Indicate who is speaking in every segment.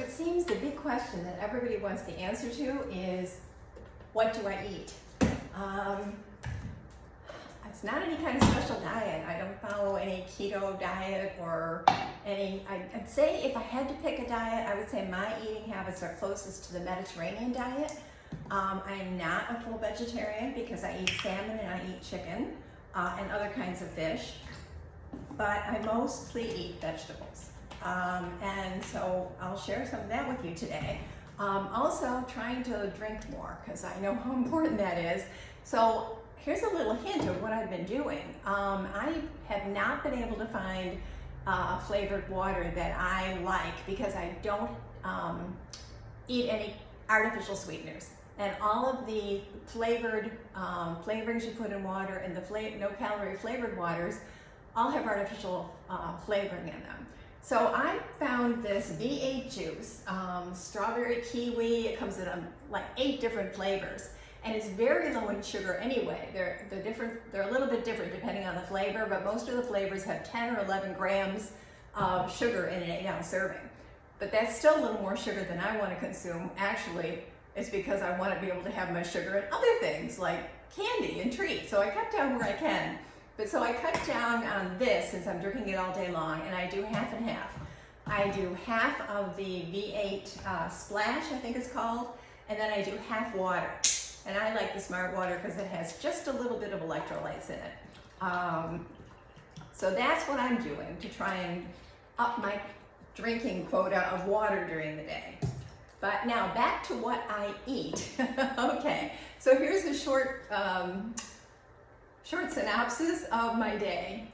Speaker 1: it seems the big question that everybody wants the answer to is, what do I eat? It's not any kind of special diet. I don't follow any keto diet or any, I'd say if I had to pick a diet, I would say my eating habits are closest to the Mediterranean diet. I am not a full vegetarian because I eat salmon and I eat chicken and other kinds of fish, but I mostly eat vegetables. And so I'll share some of that with you today. Also trying to drink more because I know how important that is. So here's a little hint of what I've been doing. I have not been able to find flavored water that I like because I don't eat any artificial sweeteners. And all of the flavored flavorings you put in water and the no-calorie flavored waters all have artificial flavoring in them. So I found this V8 juice, strawberry kiwi. It comes in like 8 different flavors. And it's very low in sugar anyway. They're a little bit different depending on the flavor, but most of the flavors have 10 or 11 grams of sugar in an 8-ounce serving. But that's still a little more sugar than I want to consume. Actually, it's because I want to be able to have my sugar in other things like candy and treats. So I cut down where I can. But so I cut down on this since I'm drinking it all day long, and I do half and half. I do half of the V8 Splash, I think it's called, and then I do half water. And I like the Smart Water because it has just a little bit of electrolytes in it. So that's what I'm doing to try and up my drinking quota of water during the day. But now back to what I eat. Okay, so here's a short synopsis of my day.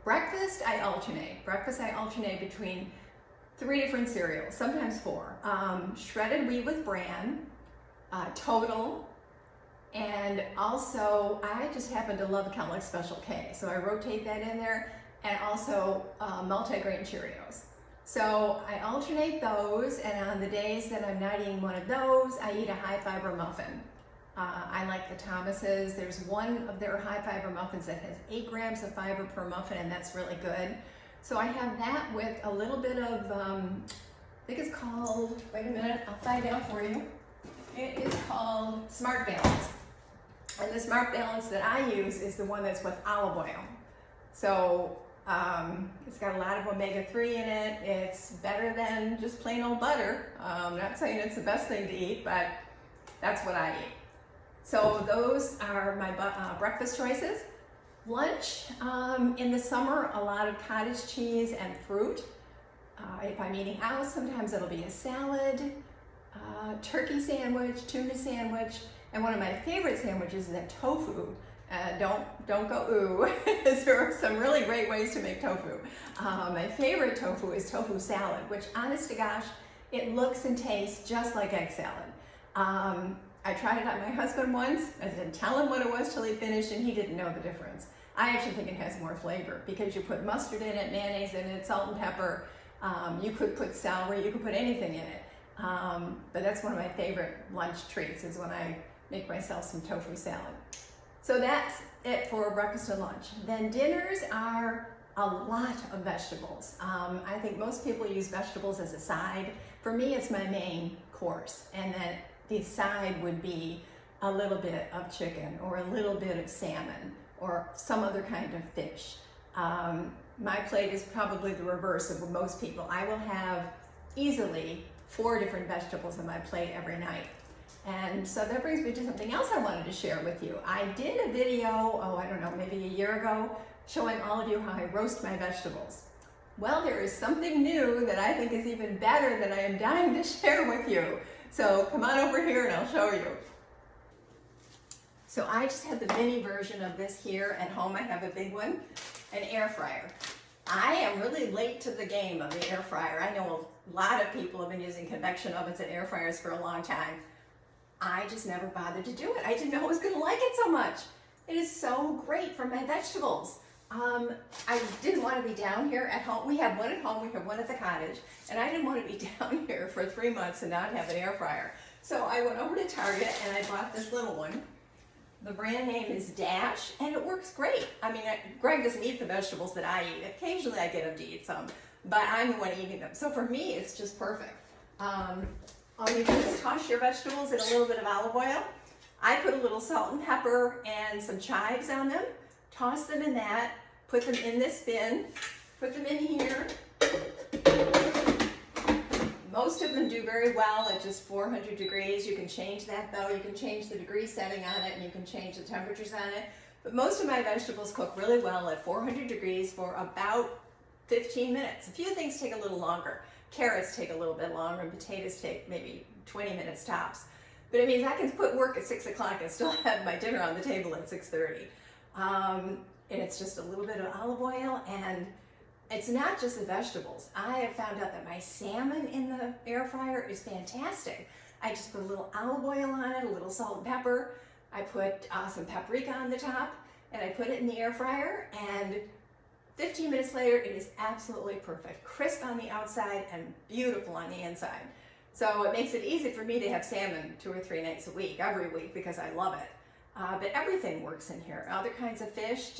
Speaker 1: Breakfast, I alternate between 3 different cereals, sometimes 4. Shredded wheat with bran, Total, and also I just happen to love Kellogg's Special K, so I rotate that in there, and also multigrain Cheerios. So I alternate those, and on the days that I'm not eating one of those, I eat a high fiber muffin. I like the Thomas's. There's one of their high fiber muffins that has 8 grams of fiber per muffin, and that's really good. So I have that with a little bit of, I think it's called, wait a minute, I'll find out for you. It is called Smart Balance. And the Smart Balance that I use is the one that's with olive oil. So it's got a lot of omega-3 in it. It's better than just plain old butter. I'm not saying it's the best thing to eat, but that's what I eat. So those are my breakfast choices. Lunch, in the summer, a lot of cottage cheese and fruit. If I'm eating out, sometimes it'll be a salad, turkey sandwich, tuna sandwich, and one of my favorite sandwiches is a tofu. Don't go ooh. There are some really great ways to make tofu. My favorite tofu is tofu salad, which honest to gosh, it looks and tastes just like egg salad. I tried it on my husband once. I didn't tell him what it was till he finished, and he didn't know the difference. I actually think it has more flavor because you put mustard in it, mayonnaise in it, salt and pepper. You could put celery, you could put anything in it. But that's one of my favorite lunch treats is when I make myself some tofu salad. So that's it for breakfast and lunch. Then dinners are a lot of vegetables. I think most people use vegetables as a side. For me, it's my main course. And then the side would be a little bit of chicken or a little bit of salmon or some other kind of fish. My plate is probably the reverse of most people. I will have easily 4 different vegetables on my plate every night. And so that brings me to something else I wanted to share with you. I did a video, I don't know, maybe a year ago, showing all of you how I roast my vegetables. Well, there is something new that I think is even better that I am dying to share with you. So come on over here and I'll show you. So I just have the mini version of this here at home. I have a big one, an air fryer. I am really late to the game of the air fryer. I know a lot of people have been using convection ovens and air fryers for a long time. I just never bothered to do it. I didn't know I was going to like it so much. It is so great for my vegetables. I didn't want to be down here at home. We have one at home, we have one at the cottage, and I didn't want to be down here for 3 months and not have an air fryer. So I went over to Target and I bought this little one. The brand name is Dash, and it works great. I mean, Greg doesn't eat the vegetables that I eat. Occasionally I get him to eat some, but I'm the one eating them. So for me, it's just perfect. All you do is toss your vegetables in a little bit of olive oil. I put a little salt and pepper and some chives on them, toss them in that, put them in this bin, put them in here. Most of them do very well at just 400 degrees. You can change that though. You can change the degree setting on it and you can change the temperatures on it. But most of my vegetables cook really well at 400 degrees for about 15 minutes. A few things take a little longer. Carrots take a little bit longer and potatoes take maybe 20 minutes tops. But it means I can quit work at 6 o'clock and still have my dinner on the table at 6:30. And it's just a little bit of olive oil, and it's not just the vegetables. I have found out that my salmon in the air fryer is fantastic. I just put a little olive oil on it, a little salt and pepper. I put some paprika on the top, and I put it in the air fryer, and 15 minutes later, it is absolutely perfect. Crisp on the outside and beautiful on the inside. So it makes it easy for me to have salmon 2 or 3 nights a week, every week, because I love it. But everything works in here. Other kinds of fish,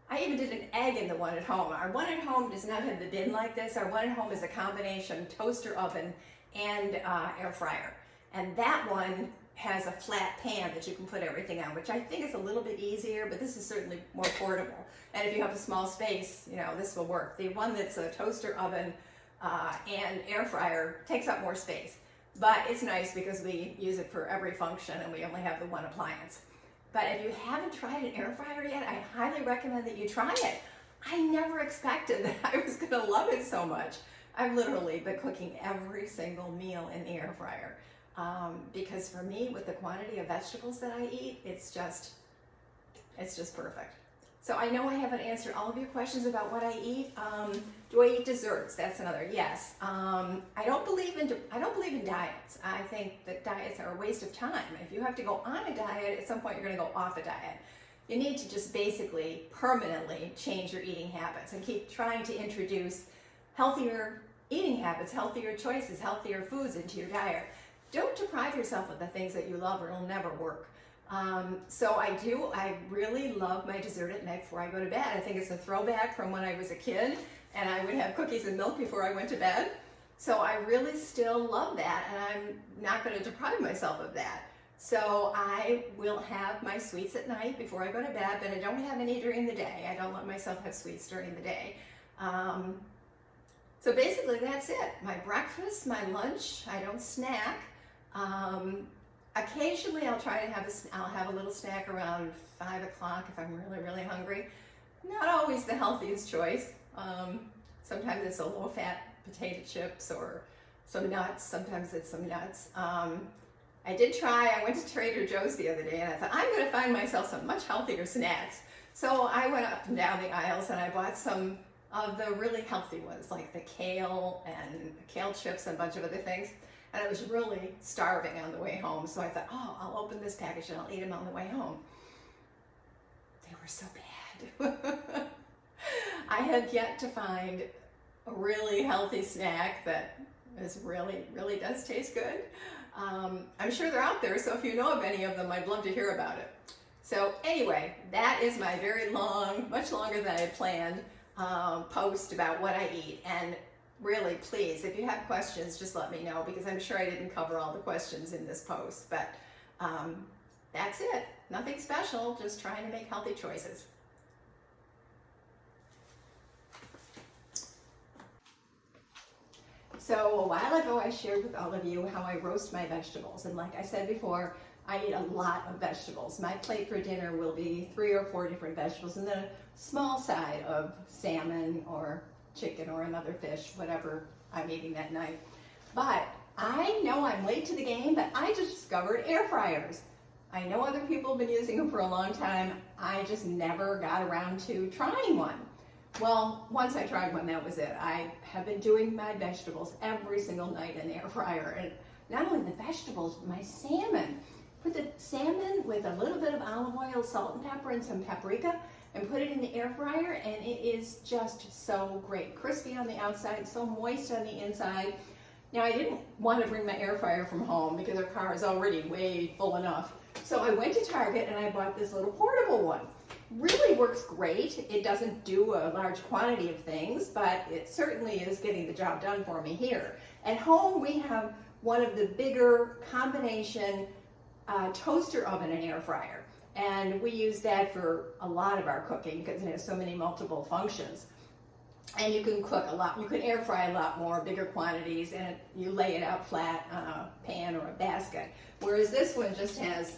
Speaker 1: I even did an egg in the one at home. Our one at home does not have the bin like this. Our one at home is a combination toaster oven and air fryer. And that one has a flat pan that you can put everything on, which I think is a little bit easier, but this is certainly more portable. And if you have a small space, this will work. The one that's a toaster oven and air fryer takes up more space. But it's nice because we use it for every function and we only have the one appliance. But if you haven't tried an air fryer yet, I highly recommend that you try it. I never expected that I was going to love it so much. I've literally been cooking every single meal in the air fryer. Because for me, with the quantity of vegetables that I eat, it's just perfect. So I know I haven't answered all of your questions about what I eat. Do I eat desserts? That's another yes. I don't believe in diets. I think that diets are a waste of time. If you have to go on a diet, at some point you're going to go off a diet. You need to just basically permanently change your eating habits and keep trying to introduce healthier eating habits, healthier choices, healthier foods into your diet. Don't deprive yourself of the things that you love or it'll never work. So I really love my dessert at night before I go to bed. I think it's a throwback from when I was a kid and I would have cookies and milk before I went to bed. So I really still love that, and I'm not going to deprive myself of that. So I will have my sweets at night before I go to bed, but I don't have any during the day. I don't let myself have sweets during the day. So basically that's it. My breakfast, my lunch, I don't snack. Occasionally I'll try to have a little snack around 5 o'clock if I'm really, really hungry. Not always the healthiest choice. Sometimes it's a low-fat potato chips or some nuts. Sometimes it's some nuts. I went to Trader Joe's the other day and I thought, I'm going to find myself some much healthier snacks. So I went up and down the aisles and I bought some of the really healthy ones, like the kale and kale chips and a bunch of other things. And I was really starving on the way home. So I thought, I'll open this package and I'll eat them on the way home. They were so bad. I have yet to find a really healthy snack that really does taste good. I'm sure they're out there, so if you know of any of them, I'd love to hear about it. So anyway, that is my very long, much longer than I had planned, post about what I eat. And really, please, if you have questions, just let me know, because I'm sure I didn't cover all the questions in this post. But that's it. Nothing special, just trying to make healthy choices. So a while ago, I shared with all of you how I roast my vegetables. And like I said before, I eat a lot of vegetables. My plate for dinner will be 3 or 4 different vegetables and then a small side of salmon or chicken or another fish, whatever I'm eating that night. But I know I'm late to the game, but I just discovered air fryers. I know other people have been using them for a long time. I just never got around to trying one. Well, once I tried one, that was it. I have been doing my vegetables every single night in the air fryer. And not only the vegetables, but my salmon. Put the salmon with a little bit of olive oil, salt and pepper, and some paprika, and put it in the air fryer, and it is just so great. Crispy on the outside, so moist on the inside. Now, I didn't want to bring my air fryer from home because our car is already way full enough. So I went to Target and I bought this little portable one. Really works great. It doesn't do a large quantity of things, but it certainly is getting the job done for me here. At home, we have one of the bigger combination toaster oven and air fryer. And we use that for a lot of our cooking because it has so many multiple functions. And you can cook a lot, you can air fry a lot more, bigger quantities, and you lay it out flat on a pan or a basket. Whereas this one just has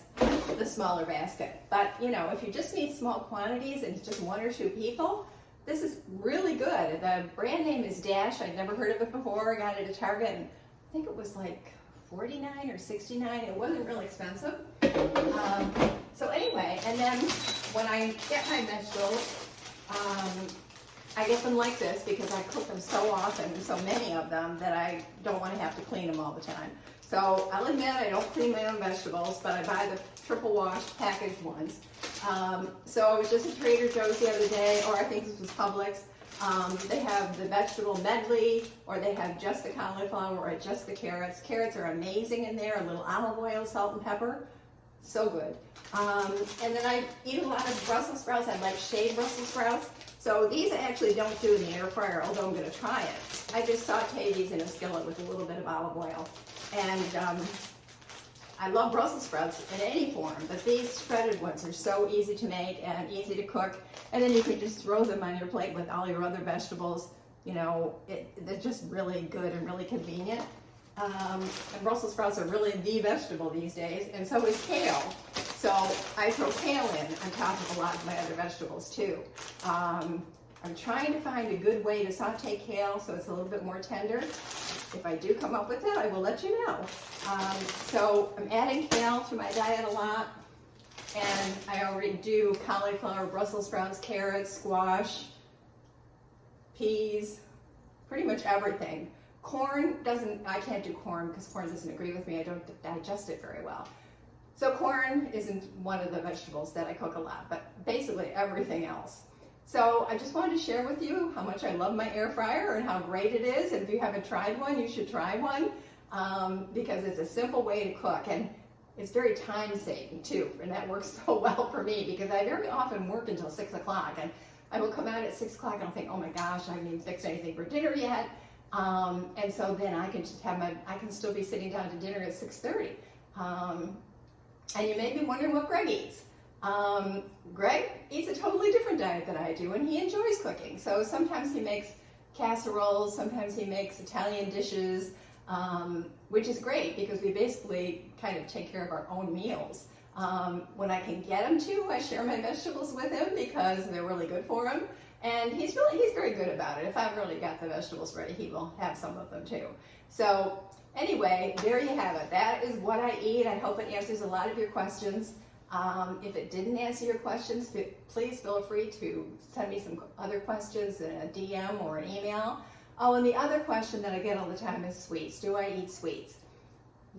Speaker 1: the smaller basket. But you know, if you just need small quantities and it's just 1 or 2 people, this is really good. The brand name is Dash. I'd never heard of it before. I got it at Target, and I think it was like $49 or $69. It wasn't really expensive. So anyway, and then when I get my vegetables, I get them like this because I cook them so often and so many of them that I don't want to have to clean them all the time. So I'll admit I don't clean my own vegetables, but I buy the triple wash packaged ones. So I was just at Trader Joe's the other day, or I think this was Publix. They have the vegetable medley, or they have just the cauliflower, or just the carrots. Carrots are amazing in there, a little olive oil, salt and pepper. So good. And then I eat a lot of Brussels sprouts. I like shaved Brussels sprouts. So these I actually don't do in the air fryer, although I'm going to try it. I just saute these in a skillet with a little bit of olive oil. And I love Brussels sprouts in any form, but these shredded ones are so easy to make and easy to cook. And then you can just throw them on your plate with all your other vegetables. You know, they're just really good and really convenient. And Brussels sprouts are really the vegetable these days, and so is kale. So I throw kale in on top of a lot of my other vegetables too. I'm trying to find a good way to saute kale so it's a little bit more tender. If I do come up with it, I will let you know. So I'm adding kale to my diet a lot, and I already do cauliflower, Brussels sprouts, carrots, squash, peas, pretty much everything. Corn I can't do corn because corn doesn't agree with me. I don't digest it very well. So corn isn't one of the vegetables that I cook a lot, but basically everything else. So I just wanted to share with you how much I love my air fryer and how great it is. And if you haven't tried one, you should try one because it's a simple way to cook, and it's very time saving too. And that works so well for me because I very often work until 6 o'clock, and I will come out at 6 o'clock and I'll think, oh my gosh, I haven't even fixed anything for dinner yet. And so then I can just have I can still be sitting down to dinner at 6:30. And you may be wondering what Greg eats. Greg eats a totally different diet than I do, and he enjoys cooking. So sometimes he makes casseroles, sometimes he makes Italian dishes, which is great because we basically kind of take care of our own meals. When I can get him to, I share my vegetables with him because they're really good for him. And he's very good about it. If I've really got the vegetables ready, he will have some of them too. So anyway, there you have it. That is what I eat. I hope it answers a lot of your questions. If it didn't answer your questions, please feel free to send me some other questions in a DM or an email. Oh, and the other question that I get all the time is sweets. Do I eat sweets?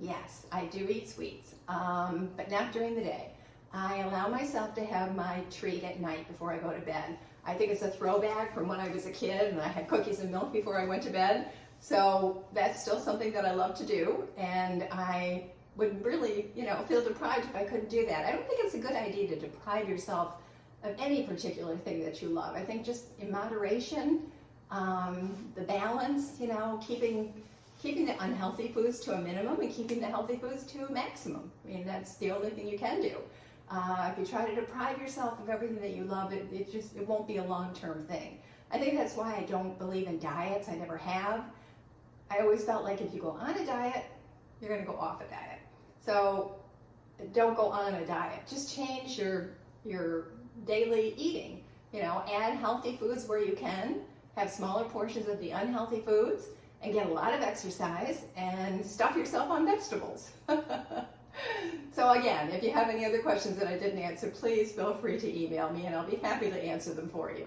Speaker 1: Yes, I do eat sweets, but not during the day. I allow myself to have my treat at night before I go to bed. I think it's a throwback from when I was a kid and I had cookies and milk before I went to bed. So that's still something that I love to do, and I would really, feel deprived if I couldn't do that. I don't think it's a good idea to deprive yourself of any particular thing that you love. I think just in moderation, the balance, keeping the unhealthy foods to a minimum and keeping the healthy foods to a maximum. I mean, that's the only thing you can do. If you try to deprive yourself of everything that you love, it won't be a long-term thing. I think that's why I don't believe in diets. I never have. I always felt like if you go on a diet, you're going to go off a diet. So don't go on a diet. Just change your daily eating. Add healthy foods where you can, have smaller portions of the unhealthy foods, and get a lot of exercise, and stuff yourself on vegetables. So again, if you have any other questions that I didn't answer, please feel free to email me and I'll be happy to answer them for you.